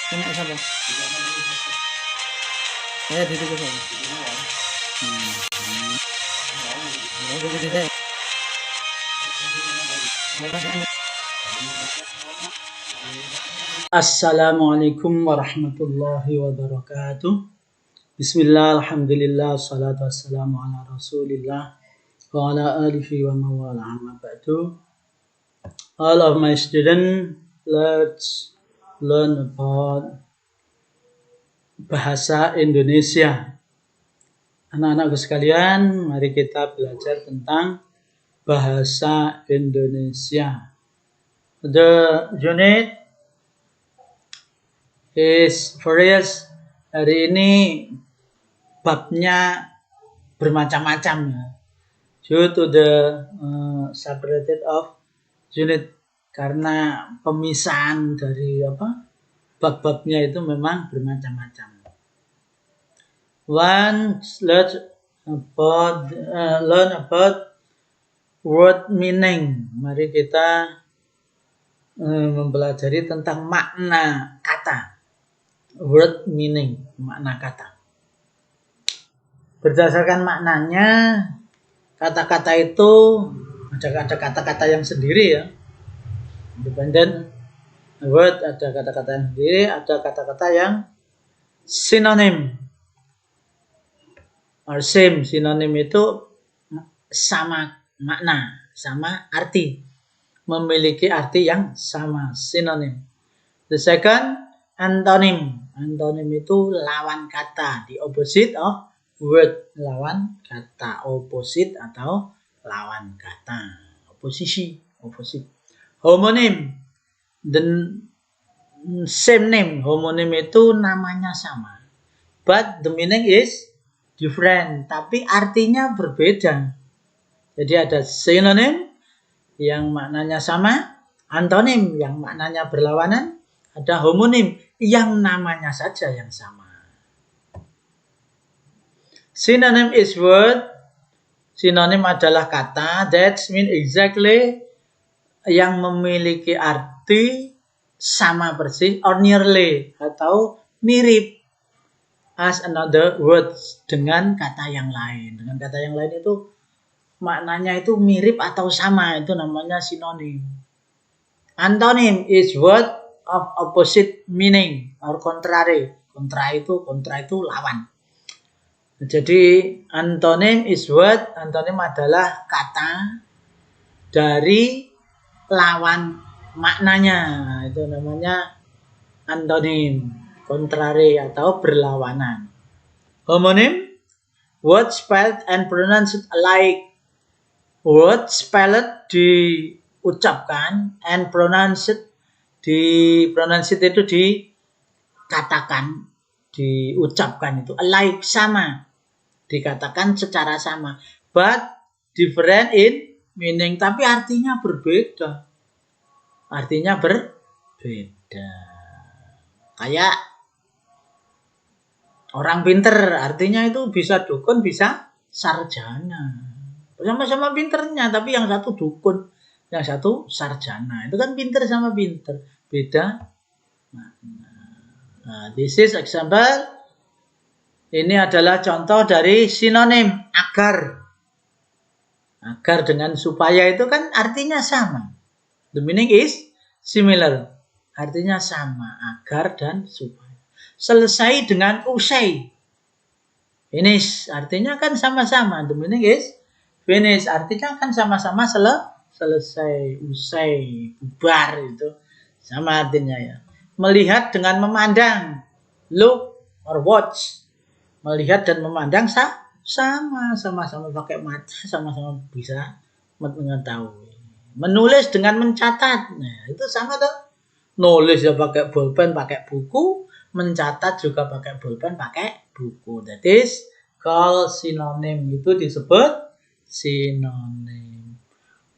Kena siapa? Saya di situ saya. Assalamualaikum warahmatullahi wabarakatuh. Bismillah, alhamdulillah, salatu wassalamu ala rasulillah wa ala alihi wa mawala amma ba'du. All of my students, let's learn about bahasa Indonesia. Anak-anakku sekalian, mari kita belajar tentang bahasa Indonesia. The unit is various. Hari ini babnya bermacam-macam ya. Due to the separated of unit, karena pemisahan dari bab-babnya itu memang bermacam-macam. Let's learn about word meaning. Mari kita mempelajari tentang makna kata. Word meaning, makna kata. Berdasarkan maknanya, kata-kata itu ada kata-kata yang sendiri ya. Independent word, ada kata-kata yang sendiri, ada kata-kata yang sinonim. Or same, sinonim itu sama makna, sama arti. Memiliki arti yang sama, sinonim. The second, antonym. Antonym itu lawan kata, the opposite of word. Lawan kata, opposite atau lawan kata. Opposite. Homonym, the same name. Homonym itu namanya sama, but the meaning is different. Tapi artinya berbeda. Jadi ada synonym yang maknanya sama, antonim yang maknanya berlawanan, ada homonim yang namanya saja yang sama. Synonym is word. Synonim adalah kata that mean exactly, yang memiliki arti sama persis, or nearly atau mirip, as another words, dengan kata yang lain. Dengan kata yang lain itu maknanya itu mirip atau sama, itu namanya sinonim. Antonym is word of opposite meaning or contrary. Kontra itu lawan. Jadi antonym is word, antonym adalah kata dari lawan maknanya. Itu namanya antonym, contrary atau berlawanan. Homonym, word spelled and pronounced alike. Word spelled diucapkan, and pronounced itu dikatakan, diucapkan itu alike, sama, dikatakan secara sama, but different in meaning, tapi artinya berbeda. Artinya berbeda. Kayak orang pinter, artinya itu bisa dukun, bisa sarjana. Sama-sama pinternya, tapi yang satu dukun, yang satu sarjana. Itu kan pinter sama pinter, beda makna. Nah, this is example. Ini adalah contoh dari sinonim. Agar. Agar dengan supaya itu kan artinya sama. The meaning is similar. Artinya sama. Agar dan supaya. Selesai dengan usai. Finish. Artinya kan sama-sama. The meaning is finish, artinya kan sama-sama selesai, usai, bubar, itu sama artinya ya. Melihat dengan memandang, look or watch. Melihat dan memandang sama-sama pakai mata, sama-sama bisa mengetahui. Menulis dengan mencatat, nah itu sama tuh. Nulis ya pakai bolpen, pakai buku, mencatat juga pakai bolpen, pakai buku. That is called synonym. Itu disebut sinonim.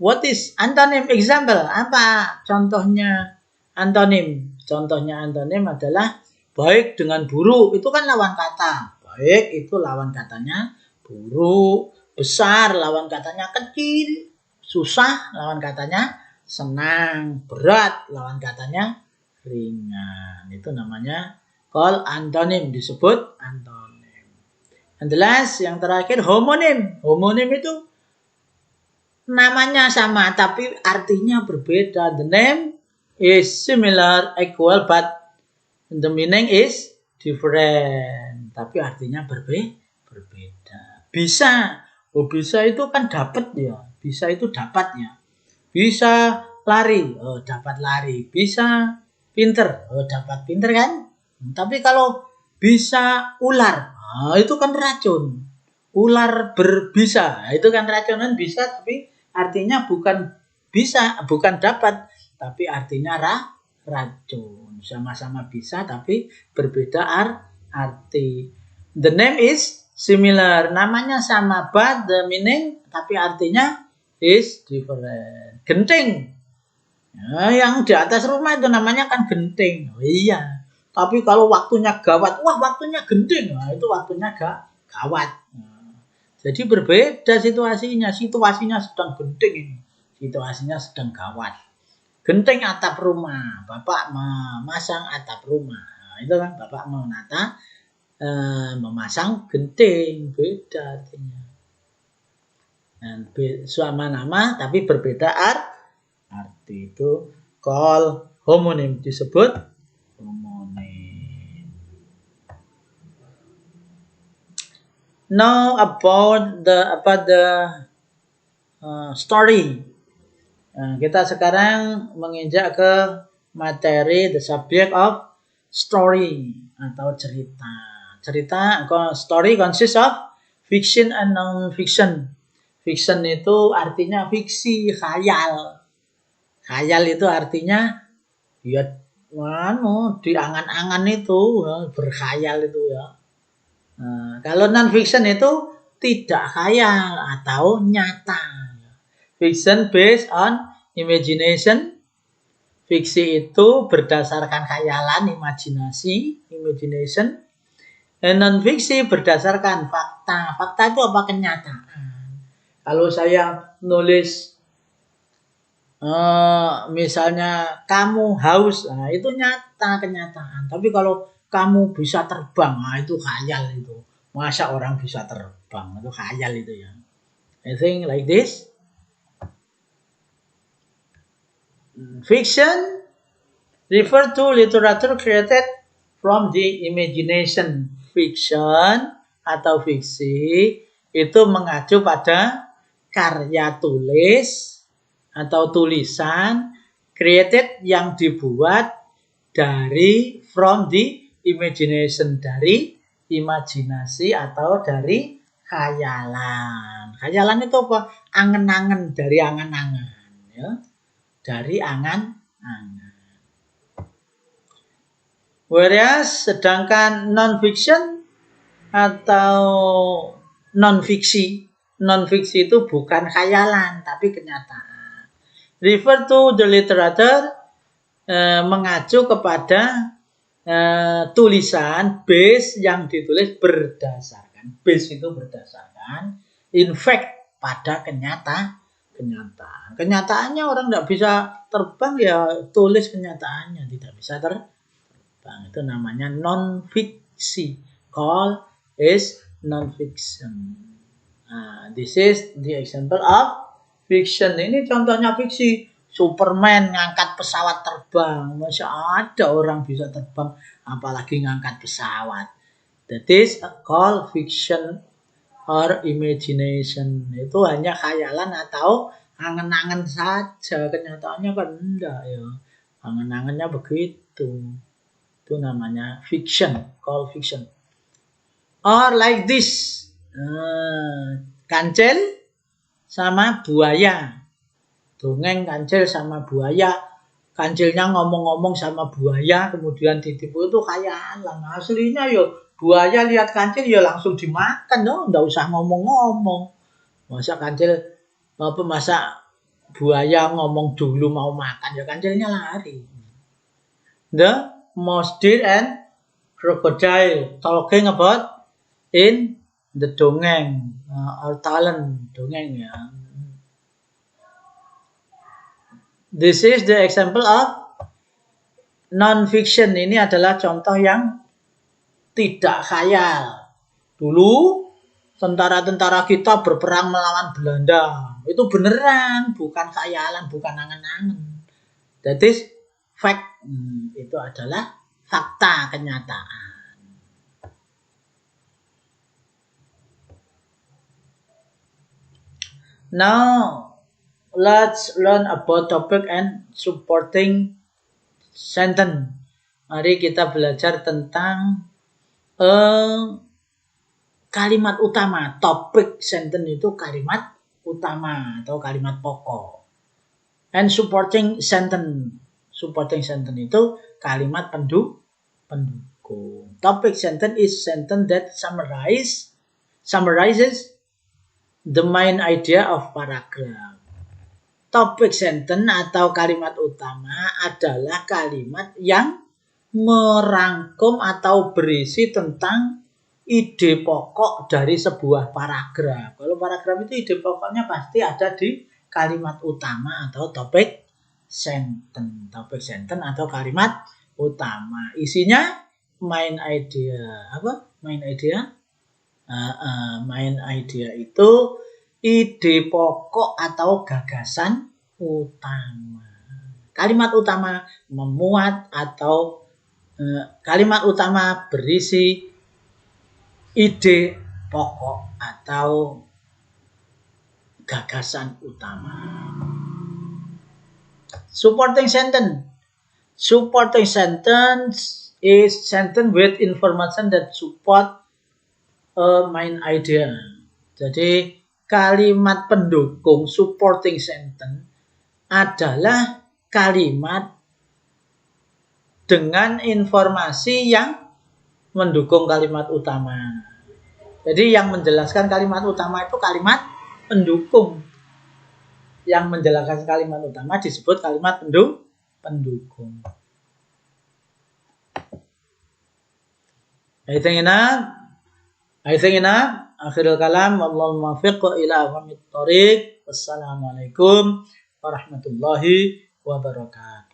What is antonym? Example, apa contohnya antonim? Contohnya antonim adalah baik dengan buruk. Itu kan lawan kata. Baik itu lawan katanya buruk. Besar lawan katanya kecil. Susah lawan katanya senang. Berat lawan katanya ringan. Itu namanya call antonim, disebut antonim. And the last, yang terakhir homonim. Homonim itu namanya sama tapi artinya berbeda. The name is similar, equal, but the meaning is different. Tapi artinya berbeda. Bisa. Oh, bisa itu kan dapat ya. Bisa itu dapat ya. Bisa lari. Oh, dapat lari. Bisa pinter. Oh, dapat pinter kan? Tapi kalau bisa ular. Oh, itu kan racun. Ular berbisa. Itu kan racunan bisa tapi artinya bukan bisa, bukan dapat. Tapi artinya racun. Sama-sama bisa tapi berbeda arti. The name is similar. Namanya sama but the meaning tapi artinya is different. Genting. Ya, yang di atas rumah itu namanya kan genting. Oh, iya. Tapi kalau waktunya gawat, wah waktunya genting. Nah, itu waktunya gawat. Nah, jadi berbeda situasinya. Situasinya sedang genting ini. Situasinya sedang gawat. Genting atap rumah. Bapak memasang atap rumah. Nah, itu kan bapak memasang genting. Beda artinya. Dan sama nama tapi berbeda arti. Itu call homonim, disebut homonim. Now about the story. Nah, kita sekarang menginjak ke materi the subject of story atau cerita. Story consists of fiction and non-fiction. Fiction itu artinya fiksi, khayal. Khayal itu artinya ya di angan-angan itu berkhayal itu ya. Nah, kalau non-fiction itu tidak khayal atau nyata. Fiction based on imagination. Fiksi itu berdasarkan khayalan, imajinasi, imagination. Dan non-fiksi berdasarkan fakta. Fakta itu apa? Kenyataan. Kalau saya nulis misalnya kamu haus, nah itu nyata, kenyataan. Tapi kalau kamu bisa terbang, nah itu khayal itu. Masa orang bisa terbang? Itu khayal itu ya. I think like this. Fiction refer to literature created from the imagination. Fiction atau fiksi itu mengacu pada karya tulis atau tulisan created yang dibuat dari from the imagination, dari imajinasi atau dari khayalan. Khayalan itu apa? Angan-angan, dari angan-angan ya. Dari angan-angan. Whereas sedangkan non-fiction atau non-fiksi itu bukan khayalan tapi kenyataan. Refer to the literature mengacu kepada tulisan base yang ditulis berdasarkan. Base itu berdasarkan. In fact pada kenyataan. Kenyataannya orang tidak bisa terbang ya tulis kenyataannya tidak bisa terbang. Itu namanya non-fiksi. Call is non-fiction. Nah, this is the example of fiction. Ini contohnya fiksi. Superman ngangkat pesawat terbang. Masya ada orang bisa terbang apalagi ngangkat pesawat. That is called fiction or imagination. Itu hanya khayalan atau angan-angan saja. Kenyataannya kan enggak ya. Angan-angannya begitu. Itu namanya fiction, called fiction. Or like this. Kancil sama buaya. Dongeng kancil sama buaya. Kancilnya ngomong-ngomong sama buaya kemudian ditipu, itu khayalan. Aslinya yo buaya lihat kancil ya langsung dimakan dong, enggak usah ngomong-ngomong. Masa buaya ngomong dulu mau makan ya kancilnya lari. The mouse, deer and crocodile talking about in the dongeng or talent dongeng ya. This is the example of non-fiction ini adalah contoh yang tidak khayal. Dulu tentara-tentara kita berperang melawan Belanda. Itu beneran, bukan khayalan, bukan angan-angan. That is fact. Itu adalah fakta kenyataan. Now, let's learn about topic and supporting sentence. Mari kita belajar tentang kalimat utama. Topic sentence itu kalimat utama atau kalimat pokok. And supporting sentence. Supporting sentence itu kalimat pendukung. Topic sentence is sentence that summarizes the main idea of paragraph. Topic sentence atau kalimat utama adalah kalimat yang merangkum atau berisi tentang ide pokok dari sebuah paragraf. Kalau paragraf itu ide pokoknya pasti ada di kalimat utama atau topic sentence. Topic sentence atau kalimat utama. Isinya main idea. Apa? Main idea? Main idea itu ide pokok atau gagasan utama. Kalimat utama memuat atau kalimat utama berisi ide pokok atau gagasan utama. Supporting sentence. Supporting sentence is sentence with information that support main idea. Jadi kalimat pendukung supporting sentence adalah kalimat dengan informasi yang mendukung kalimat utama. Jadi yang menjelaskan kalimat utama itu kalimat pendukung. Yang menjelaskan kalimat utama disebut kalimat pendukung. Anything enough? Akhirul kalam. Wallahul muwaffiq ila aqwamit thoriq. Wassalamualaikum warahmatullahi wabarakatuh.